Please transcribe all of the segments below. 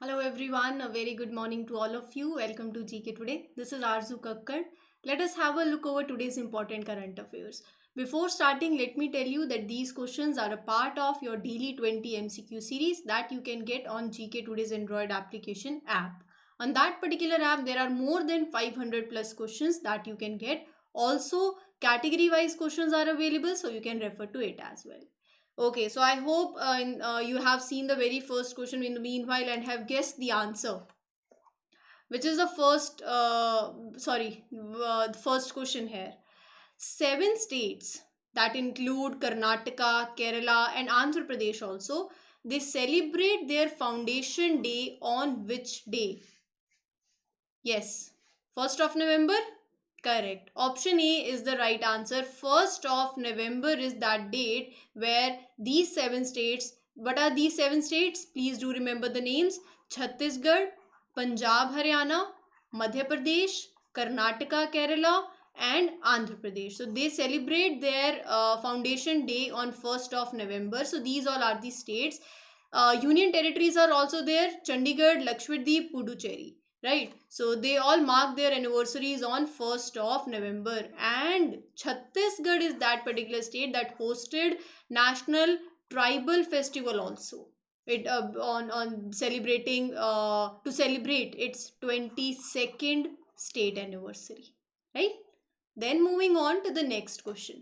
Hello everyone, a very good morning to all of you. Welcome to GK Today. This is Arzu Kakkar. Let us have a look over today's important current affairs. Before starting, let me tell you that these questions are a part of your daily 20 MCQ series that you can get on GK Today's Android application app. On that particular app, there are more than 500 plus questions that you can get. Also, category wise questions are available, so you can refer to it as well. Okay, so I hope you have seen the very first question in the meanwhile and have guessed the answer, which is the first question here. Seven states that include Karnataka, Kerala, and Andhra Pradesh also, they celebrate their foundation day on which day? Yes, 1st of November? Correct. Option A is the right answer. 1st of November is that date where these seven states, what are these seven states? Please do remember the names. Chhattisgarh, Punjab, Haryana, Madhya Pradesh, Karnataka, Kerala, and Andhra Pradesh. So they celebrate their foundation day on 1st of November. So these all are the states. Union territories are also there. Chandigarh, Lakshadweep, Puducherry, right? So they all mark their anniversaries on 1st of November, and Chhattisgarh is that particular state that hosted National Tribal Festival also. It on celebrating to celebrate its 22nd state anniversary, right? Then moving on to the next question.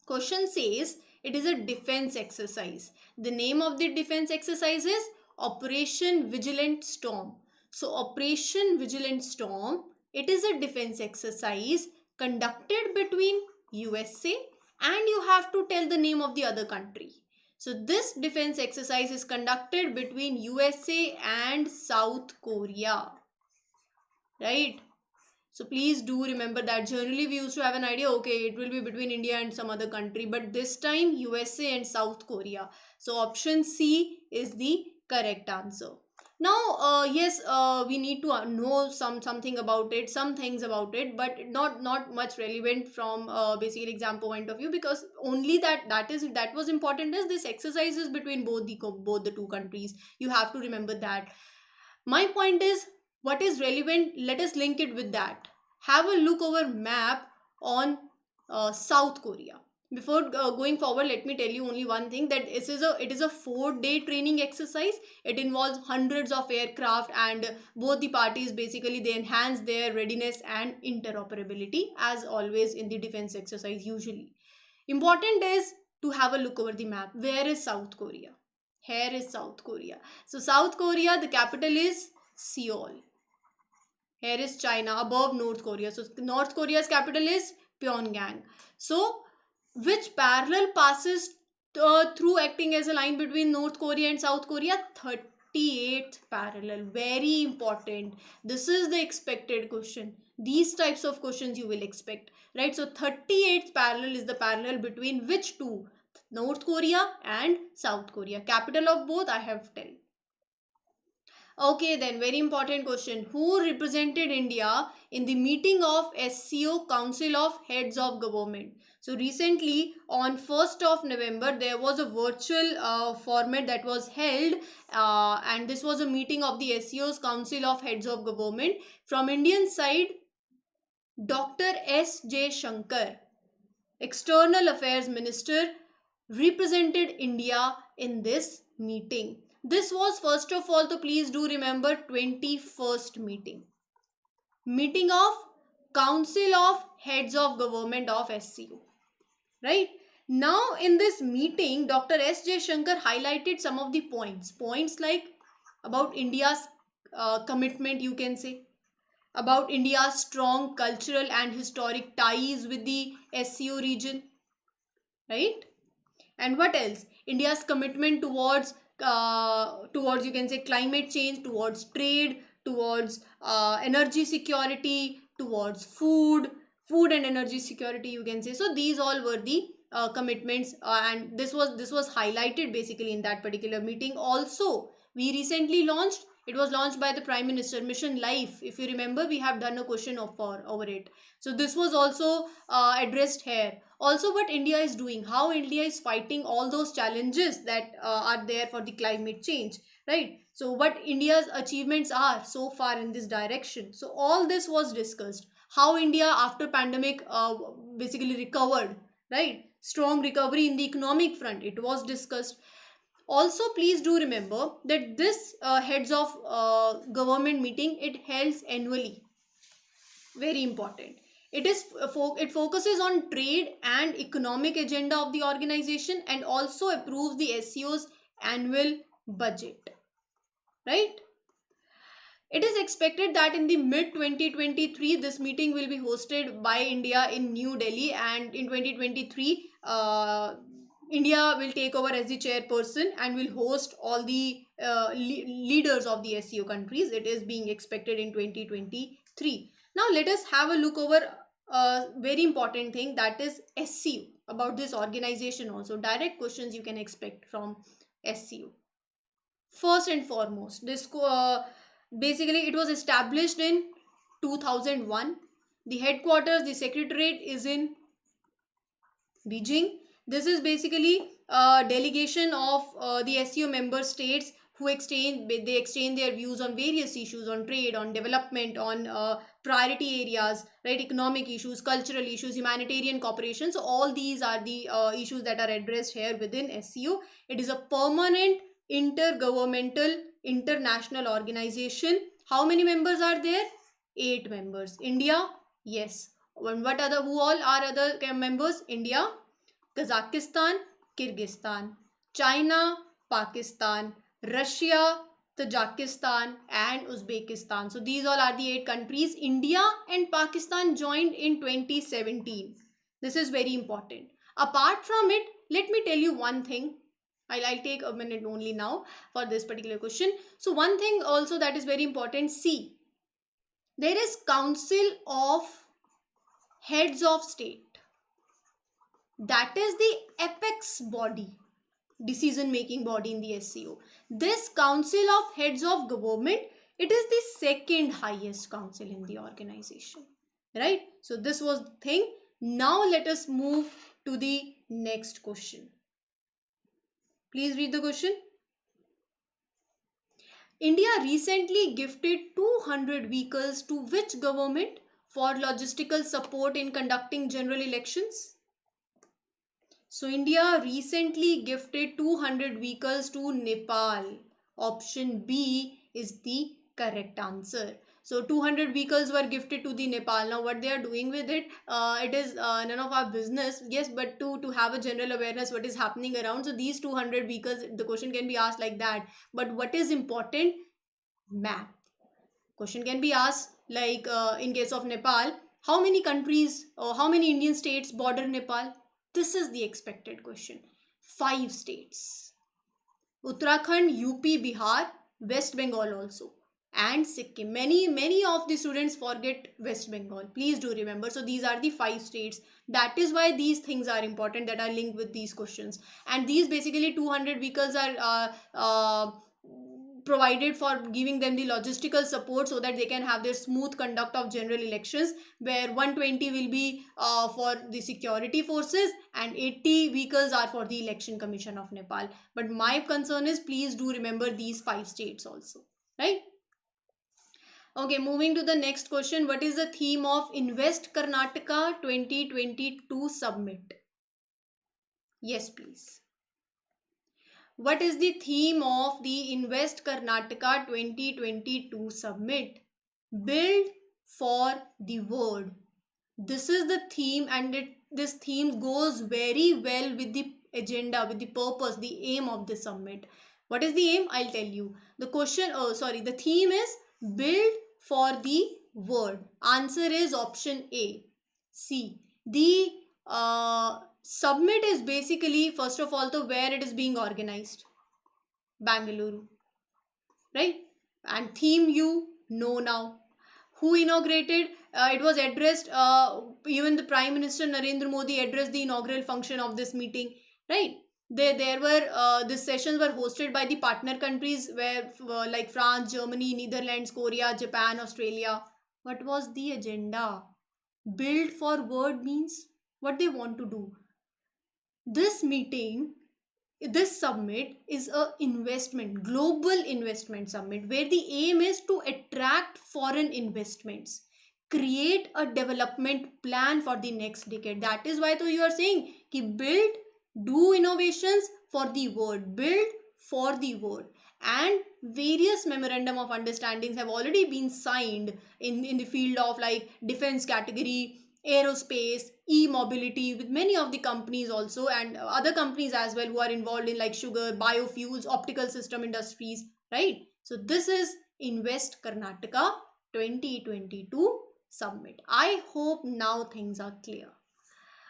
Question says it is a defense exercise. The name of the defense exercise is Operation Vigilant Storm. So Operation Vigilant Storm, it is a defense exercise conducted between USA, and you have to tell the name of the other country. So this defense exercise is conducted between USA and South Korea, right? So please do remember that. Generally we used to have an idea, okay, it will be between India and some other country, but this time USA and South Korea. So option C is the correct answer. Now, yes, we need to know something about it, some things about it, but not much relevant from basically exam point of view, because only that was important is this exercise is between both the two countries. You have to remember that. My point is, what is relevant, let us link it with that. Have a look over map on South Korea. Before going forward, let me tell you only one thing, that it is a 4-day training exercise. It involves hundreds of aircraft, and both the parties basically they enhance their readiness and interoperability, as always in the defense exercise. Usually important is to have a look over the map. Where is South Korea? Here is South Korea. So South Korea, the capital is Seoul. Here is China above North Korea. So North Korea's capital is Pyongyang. So which parallel passes through acting as a line between North Korea and South Korea? 38th parallel. Very important. This is the expected question. These types of questions you will expect, right? So 38th parallel is the parallel between which two? North Korea and South Korea. Capital of both I have tell. Okay, then very important question. Who represented India in the meeting of SCO Council of Heads of Government? So recently on 1st of November there was a virtual format that was held, and this was a meeting of the SCO's Council of Heads of Government. From Indian side, Dr. S. J. Shankar, External Affairs Minister, represented India in this meeting. This was, first of all, so please do remember, 21st meeting. Meeting of Council of Heads of Government of SCO. Right? Now in this meeting, Dr. S. J. Shankar highlighted some of the points. Points like about India's commitment, you can say. About India's strong cultural and historic ties with the SCO region. Right? And what else? India's commitment towards you can say climate change, towards trade, towards energy security, towards food and energy security, you can say. So these all were the commitments, and this was highlighted basically in that particular meeting. Also, we recently launched, It was launched by the Prime Minister. Mission Life, if you remember, we have done a question over it. So this was also addressed here. Also, what India is doing, how India is fighting all those challenges that are there for the climate change, right? So what India's achievements are so far in this direction. So all this was discussed. How India after pandemic basically recovered, right? Strong recovery in the economic front, it was discussed. Also, please do remember that this heads of government meeting, it holds annually. Very important. It focuses on trade and economic agenda of the organization, and also approves the SCO's annual budget, right? It is expected that in the mid 2023, this meeting will be hosted by India in New Delhi, and in 2023, India will take over as the chairperson and will host all the leaders of the SCO countries. It is being expected in 2023. Now, let us have a look over a very important thing, that is SCO, about this organization also. Direct questions you can expect from SCO. First and foremost, this basically it was established in 2001. The headquarters, the secretariat is in Beijing. This is basically a delegation of the SCO member states who exchange their views on various issues, on trade, on development, on priority areas, right? Economic issues, cultural issues, humanitarian cooperation. So all these are the issues that are addressed here within SCO. It is a permanent intergovernmental international organization. How many members are there? 8 members. India, yes. And what other, who all are other members? India, Kazakhstan, Kyrgyzstan, China, Pakistan, Russia, Tajikistan, and Uzbekistan. So these all are the 8 countries. India and Pakistan joined in 2017. This is very important. Apart from it, let me tell you one thing. I'll take a minute only now for this particular question. So one thing also that is very important. See, there is Council of Heads of State. That is the apex body, decision making body in the SCO. This Council of Heads of Government, it is the second highest council in the organization, right? So this was the thing. Now let us move to the next question. Please read the question. India recently gifted 200 vehicles to which government for logistical support in conducting general elections? So India recently gifted 200 vehicles to Nepal. Option B is the correct answer. So 200 vehicles were gifted to the Nepal. Now what they are doing with it, it is none of our business. Yes, but to have a general awareness what is happening around. So these 200 vehicles, the question can be asked like that. But what is important? Map. Question can be asked like in case of Nepal, how many countries or how many Indian states border Nepal? This is the expected question. 5 states. Uttarakhand, UP, Bihar, West Bengal also, and Sikkim. Many of the students forget West Bengal. Please do remember. So these are the 5 states. That is why these things are important that are linked with these questions. And these basically 200 vehicles are provided for giving them the logistical support so that they can have their smooth conduct of general elections, where 120 will be for the security forces and 80 vehicles are for the election commission of Nepal. But my concern is, please do remember these 5 states also, right? Okay, moving to the next question. What is the theme of Invest Karnataka 2022 Summit? Yes, please. What is the theme of the Invest Karnataka 2022 Summit? Build for the world. This is the theme, and this theme goes very well with the agenda, with the purpose, the aim of the summit. What is the aim? I'll tell you. The theme is build for the world. Answer is option A. See, the summit is basically, first of all, where it is being organized. Bangalore, right? And theme you know now. Who inaugurated? It was addressed, even the Prime Minister Narendra Modi addressed the inaugural function of this meeting, right? There were these sessions were hosted by the partner countries where like France, Germany, Netherlands, Korea, Japan, Australia. What was the agenda? Build for word means what they want to do. This meeting, this summit is a investment, global investment summit, where the aim is to attract foreign investments, create a development plan for the next decade. That is why you are saying ki build, do innovations for the world, build for the world. And various memorandum of understandings have already been signed in the field of like defense category, aerospace, e-mobility, with many of the companies also, and other companies as well who are involved in like sugar, biofuels, optical system industries, right? So this is Invest Karnataka 2022 summit. I hope now things are clear.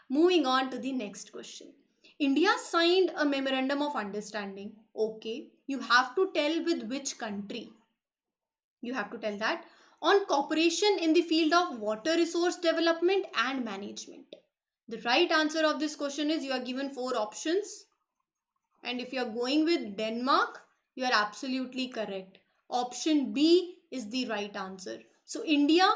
Moving on to the next question. India signed a memorandum of understanding. Okay, you have to tell with which country. You have to tell that on cooperation in the field of water resource development and management. The right answer of this question is, you are given 4 options, and if you are going with Denmark, you are absolutely correct. Option B is the right answer. So India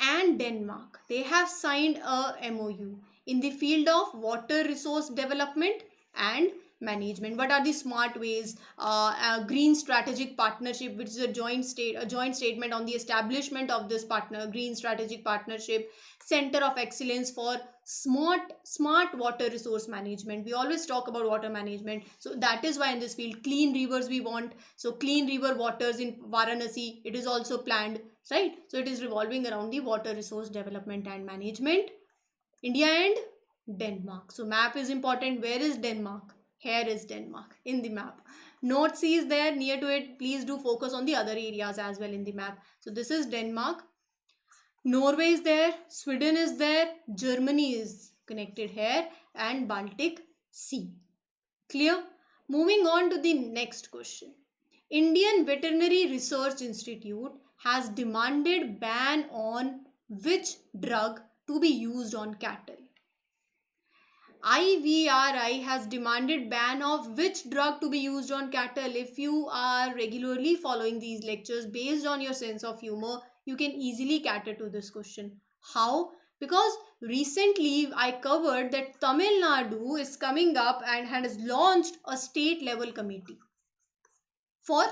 and Denmark, they have signed a MOU in the field of water resource development and management. What are the smart ways? A green strategic partnership, which is a joint statement on the establishment of this green strategic partnership. Center of excellence for smart water resource management. We always talk about water management, so that is why in this field clean rivers we want. So clean river waters in Varanasi, it is also planned, right? So it is revolving around the water resource development and management. India and Denmark. So map is important. Where is Denmark? Here is Denmark in the map. North Sea is there near to it. Please do focus on the other areas as well in the map. So this is Denmark. Norway is there, Sweden is there, Germany is connected here, and Baltic Sea. Clear? Moving on to the next question. Indian Veterinary Research Institute has demanded ban on which drug to be used on cattle? IVRI has demanded ban of which drug to be used on cattle. If you are regularly following these lectures, based on your sense of humor, you can easily cater to this question. How? Because recently I covered that Tamil Nadu is coming up and has launched a state level committee for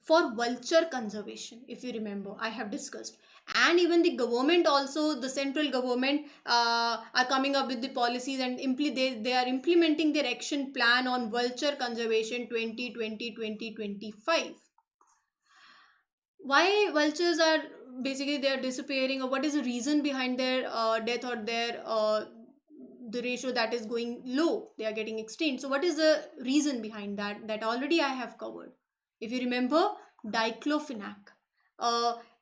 vulture conservation. If you remember, I have discussed, and even the government also, the central government are coming up with the policies, and they are implementing their action plan on vulture conservation 2020-2025. Why vultures are basically they are disappearing, or what is the reason behind their death, or their the ratio that is going low, they are getting extinct? So what is the reason behind that? That already I have covered. If you remember, diclofenac,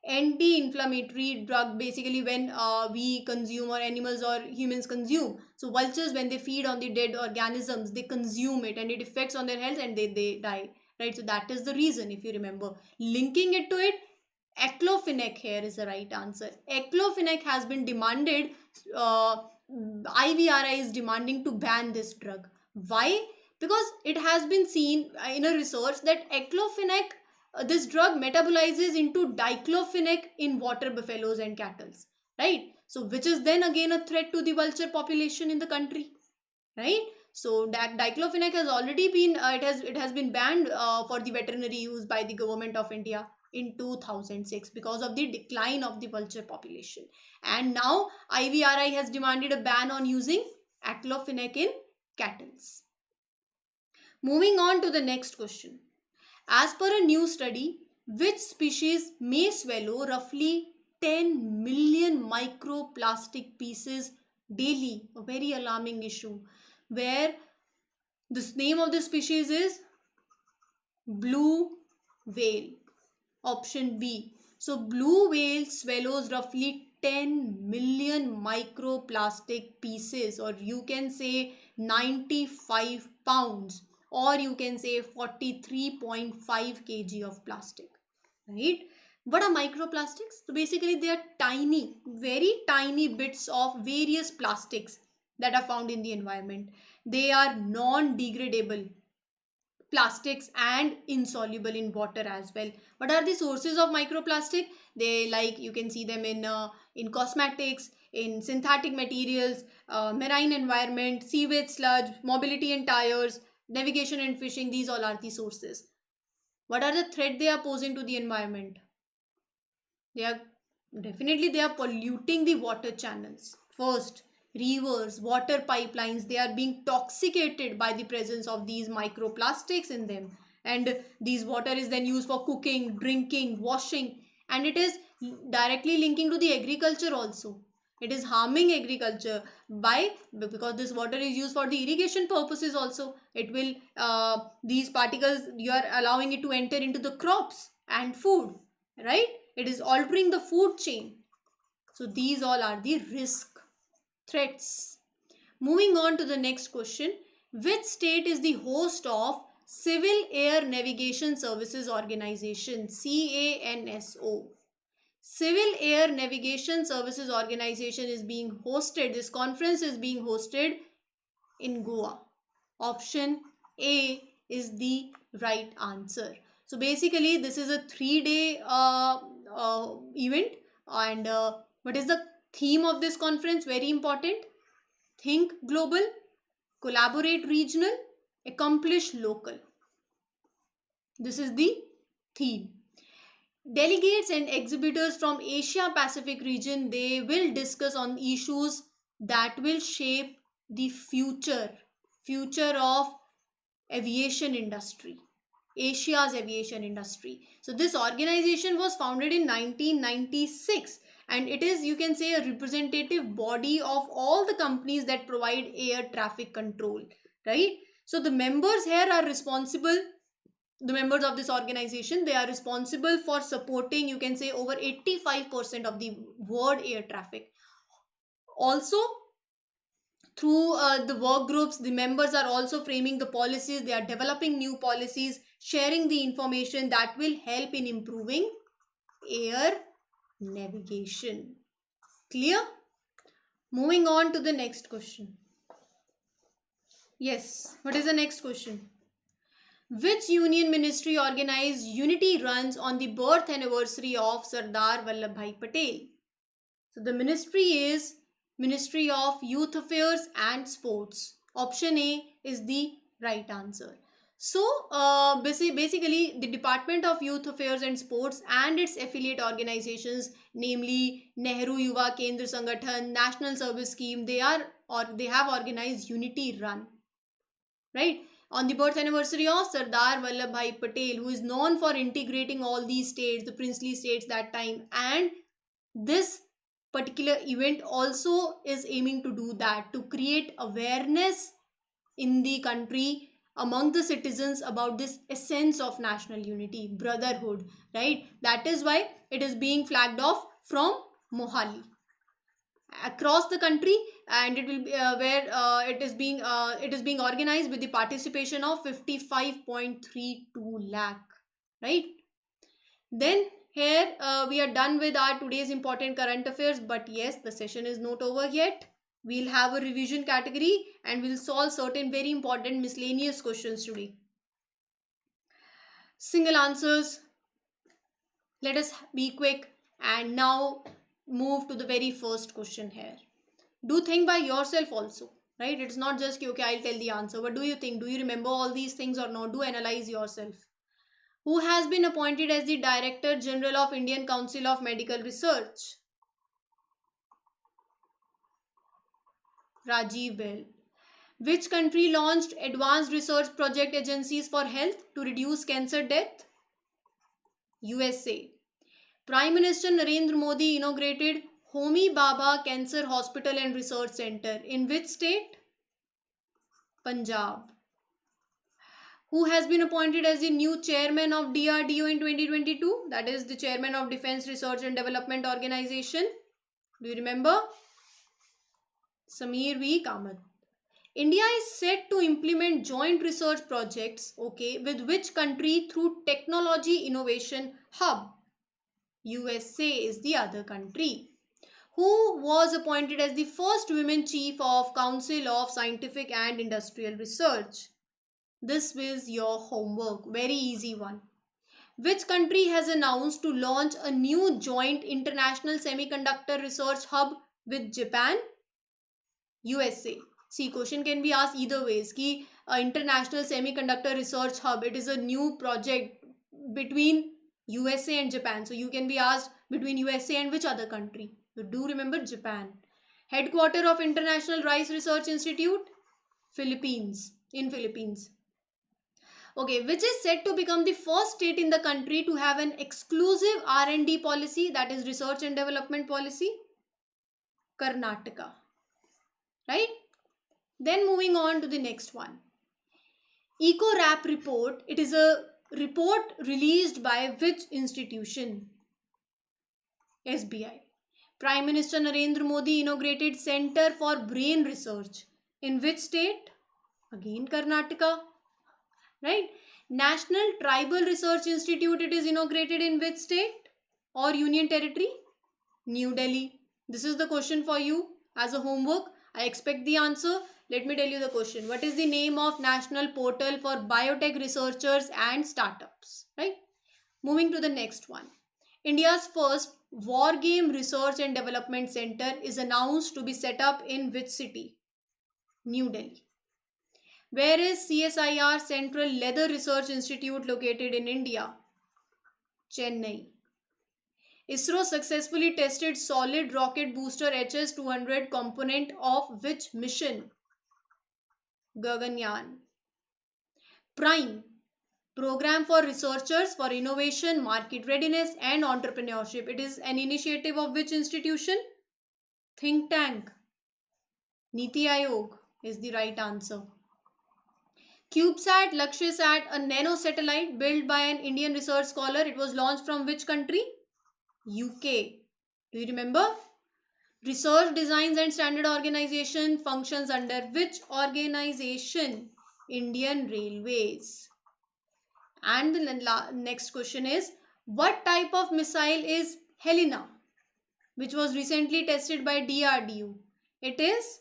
anti-inflammatory drug, basically when we consume, or animals or humans consume. So vultures, when they feed on the dead organisms, they consume it and it affects on their health and they die, right? So that is the reason. If you remember, linking it to it, aclofenac here is the right answer. Aclofenac has been demanded, IVRI is demanding to ban this drug. Why? Because it has been seen in a research that aclofenac, this drug metabolizes into diclofenac in water buffaloes and cattle, right? So which is then again a threat to the vulture population in the country, right? So that diclofenac has already been it has been banned for the veterinary use by the government of India in 2006 because of the decline of the vulture population. And now IVRI has demanded a ban on using aclofenac in cattle. Moving on to the next question. As per a new study, which species may swallow roughly 10 million microplastic pieces daily? A very alarming issue, where the name of the species is blue whale. Option B. So blue whale swallows roughly 10 million microplastic pieces, or you can say 95 pounds, or you can say 43.5 kg of plastic, right? What are microplastics? So basically they are tiny, very tiny bits of various plastics that are found in the environment. They are non-degradable plastics and insoluble in water as well. What are the sources of microplastic? They, like, you can see them in cosmetics, in synthetic materials, marine environment, sewage sludge, mobility in tires, navigation and fishing. These all are the sources. What are the threat they are posing to the environment? They are they are polluting the water channels. First, rivers, water pipelines, they are being toxicated by the presence of these microplastics in them. And these water is then used for cooking, drinking, washing, and it is directly linking to the agriculture also. It is harming agriculture by, because this water is used for the irrigation purposes also. It will these particles, you are allowing it to enter into the crops and food, right? It is altering the food chain. So these all are the risk threats. Moving on to the next question. Which state is the host of Civil Air Navigation Services Organization, CANSO? Civil Air Navigation Services Organization is being hosted, this conference is being hosted in Goa. Option A is the right answer. So basically this is a 3-day event, and what is the theme of this conference? Very important. Think global, collaborate regional, accomplish local. This is the theme. Delegates and exhibitors from Asia Pacific region, they will discuss on issues that will shape the future of aviation industry, Asia's aviation industry. So this organization was founded in 1996, and it is, you can say, a representative body of all the companies that provide air traffic control, right? So the members here are responsible, the members of this organization, they are responsible for supporting, you can say, over 85% of the world air traffic. Also, through the work groups, the members are also framing the policies, they are developing new policies, sharing the information that will help in improving air navigation. Clear? Moving on to the next question. Yes, what is the next question? Which union ministry organized unity runs on the birth anniversary of Sardar Vallabhbhai Patel? So the ministry is Ministry of Youth Affairs and Sports. Option A is the right answer. So basically the Department of Youth Affairs and Sports and its affiliate organizations, namely Nehru Yuva Kendra Sangathan, National Service Scheme, they have organized unity run, right, on the birth anniversary of Sardar Vallabhbhai Patel, who is known for integrating all these states, the princely states that time. And this particular event also is aiming to do that, to create awareness in the country among the citizens about this essence of national unity, brotherhood, right? That is why it is being flagged off from Mohali across the country, and it will be where it is being organized with the participation of 55.32 lakh, right? Then here we are done with our today's important current affairs, but yes, the session is not over yet. We'll have a revision category and we'll solve certain very important miscellaneous questions today. Single answers. Let us be quick and now move to the very first question here. Do think by yourself also, right? It's not just okay, I'll tell the answer. What do you think? Do you remember all these things or not? Do analyze yourself. Who has been appointed as the Director General of Indian Council of Medical Research? Rajiv Bell. Which country launched advanced research project agencies for health to reduce cancer death? USA. Prime Minister Narendra Modi inaugurated Homi Bhabha Cancer Hospital and Research Center in which state? Punjab. Who has been appointed as the new chairman of DRDO in 2022? That is the chairman of Defense Research and Development Organization. Do you remember? Samir V. Kamath. India is set to implement joint research projects, okay, with which country through Technology Innovation Hub? USA is the other country. who was appointed as the first women chief of Council of Scientific and Industrial Research? This was your homework. Very easy one. Which country has announced to launch a new joint international semiconductor research hub with Japan? USA. See, question can be asked either ways. Ki international semiconductor research hub, it is a new project between USA and Japan. So you can be asked between USA and which other country? So do remember Japan. Headquarter of International Rice Research Institute? Philippines. In Philippines. Okay, which is said to become the first state in the country to have an exclusive R&D policy, that is research and development policy? Karnataka. Right? Then moving on to the next one. Eco-RAP report. It is a report released by which institution? SBI. Prime Minister Narendra Modi inaugurated Center for Brain Research. In which state? Again Karnataka. Right? National Tribal Research Institute. It is inaugurated in which state or union territory? New Delhi. This is the question for you as a homework. I expect the answer. Let me tell you the question. What is the name of National Portal for Biotech Researchers and Startups? Right? Moving to the next one. India's first War Game Research and Development Center is announced to be set up in which city? New Delhi. Where is CSIR Central Leather Research Institute located in India? Chennai. ISRO successfully tested solid rocket booster HS-200 component of which mission? Gaganyaan. Prime. Program for Researchers for Innovation, Market Readiness and Entrepreneurship. It is an initiative of which institution? Think Tank. Niti Aayog is the right answer. CubeSat, LakshyaSat, a nano satellite built by an Indian research scholar. It was launched from which country? UK. Do you remember? Research Designs and Standard Organization functions under which organization? Indian Railways. And the next question is, what type of missile is Helena, which was recently tested by DRDO? It is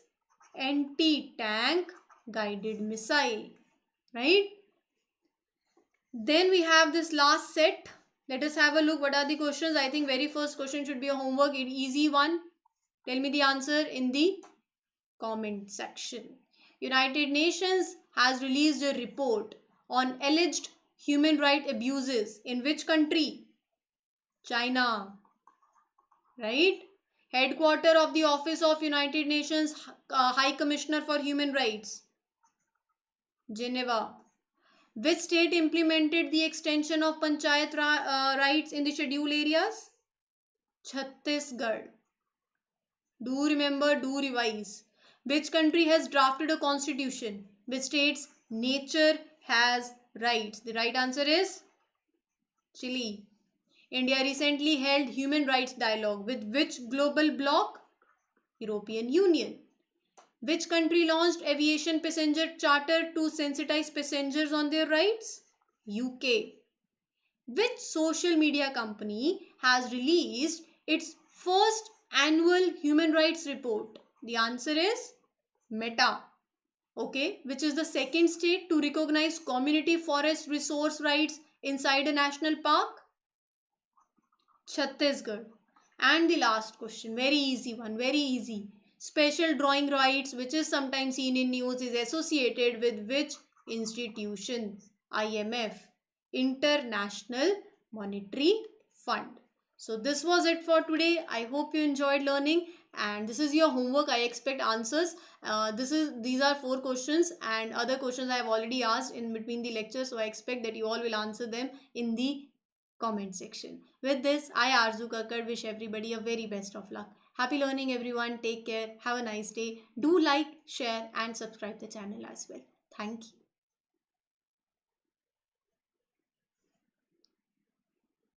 anti-tank guided missile. Right? Then we have this last set. Let us have a look. What are the questions? I think very first question should be a homework. An easy one. Tell me the answer in the comment section. United Nations has released a report on alleged human rights abuses in which country? China. Right? Headquarter of the Office of United Nations High Commissioner for Human Rights? Geneva. Which state implemented the extension of panchayat rights in the scheduled areas? Chhattisgarh. Do remember, do revise. Which country has drafted a constitution which states nature has rights? The right answer is Chile. India recently held human rights dialogue with which global bloc? European Union. Which country launched aviation passenger charter to sensitize passengers on their rights? UK. Which social media company has released its first annual human rights report? The answer is Meta. Okay, which is the second state to recognize community forest resource rights inside a national park? Chhattisgarh. And the last question, very easy one, very easy. Special drawing rights, which is sometimes seen in news, is associated with which institution? IMF, International Monetary Fund. So this was it for today. I hope you enjoyed learning, and this is your homework. I expect answers. These are 4 questions, and other questions I have already asked in between the lectures. So I expect that you all will answer them in the comment section. With this, I Arzu Kakkad wish everybody a very best of luck. Happy learning everyone. Take care. Have a nice day. Do like, share and subscribe the channel as well. Thank you.